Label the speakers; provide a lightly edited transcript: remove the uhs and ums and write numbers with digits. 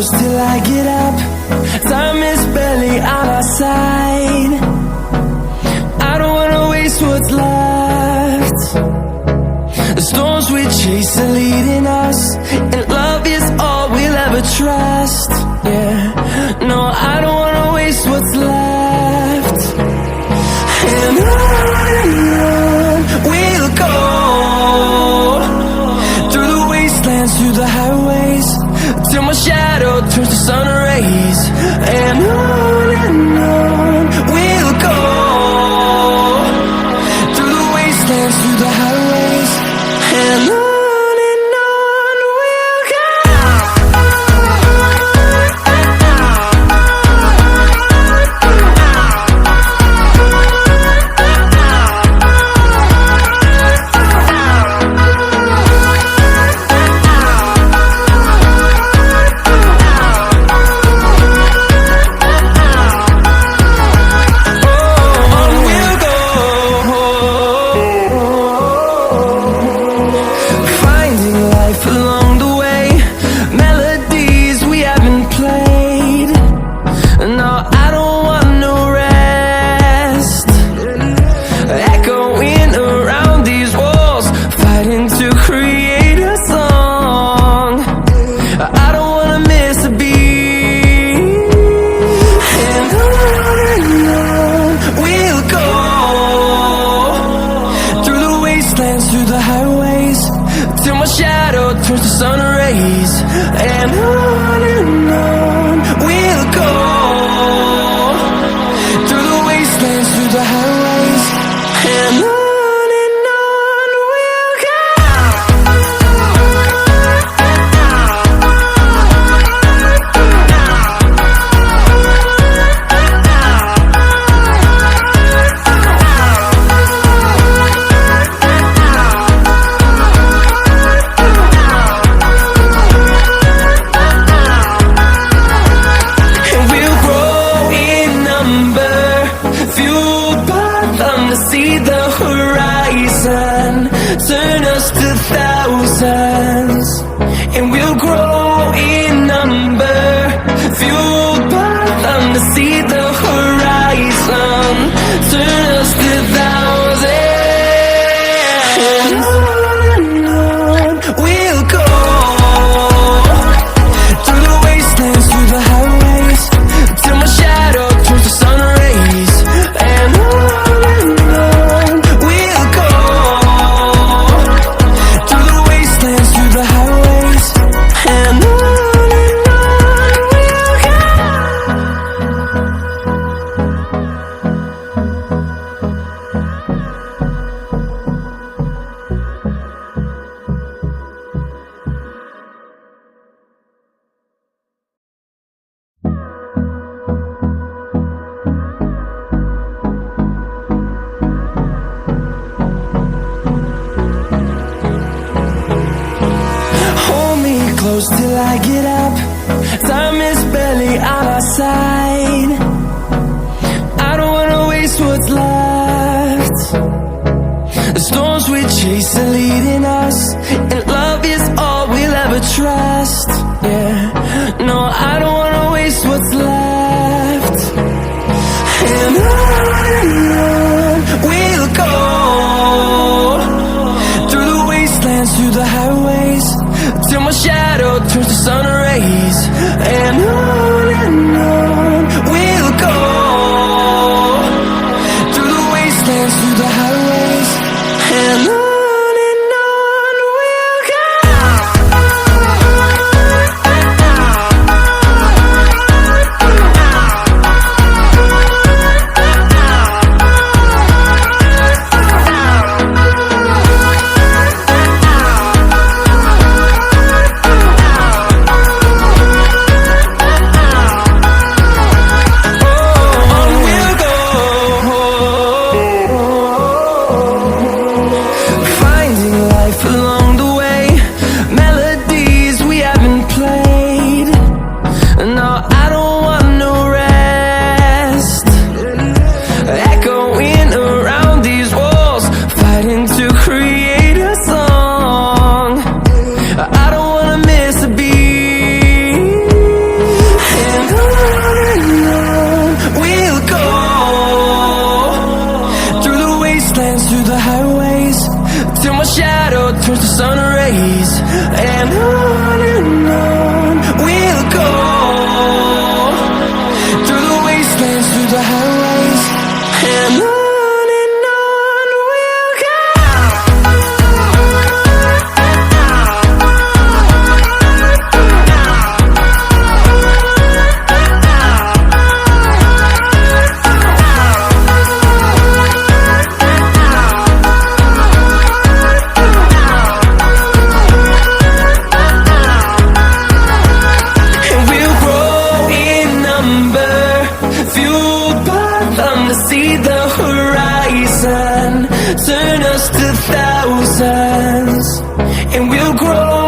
Speaker 1: close till I get up. Time is barely on our side. I don't wanna waste what's left. The storms we chase are leading us, and love is all we'll ever trust. Yeah, no, I don't wanna waste what's left. And on we'll go, through the wastelands, through the highways, till my shadow turns to sun rays. And on we'll go, through the wastelands, through the highways, and on we'll go. Through the highways, till my shadow turns to sun rays. And on we'll go, through the wastelands, through the highways, and on we'll go. See the horizon, turn us to thousands, and we'll grow in number, fueled by them to see the horizon, turn us to thousands. And on we'll go, through the wastelands, through the highways, till my shadow turns to sun rays. And close till I get up. Time is barely on our side. I don't wanna waste what's left. The storms we chase are leading us, and love is all we'll ever trust. Yeah, no, I don't wanna waste what's left. And on we'll go, through the wastelands, through the highways, till my shadow turns to sun rays. And on highways, and on we'll go. And we'll grow in number, fueled by them to see the horizon, turn us to thousands. And we'll grow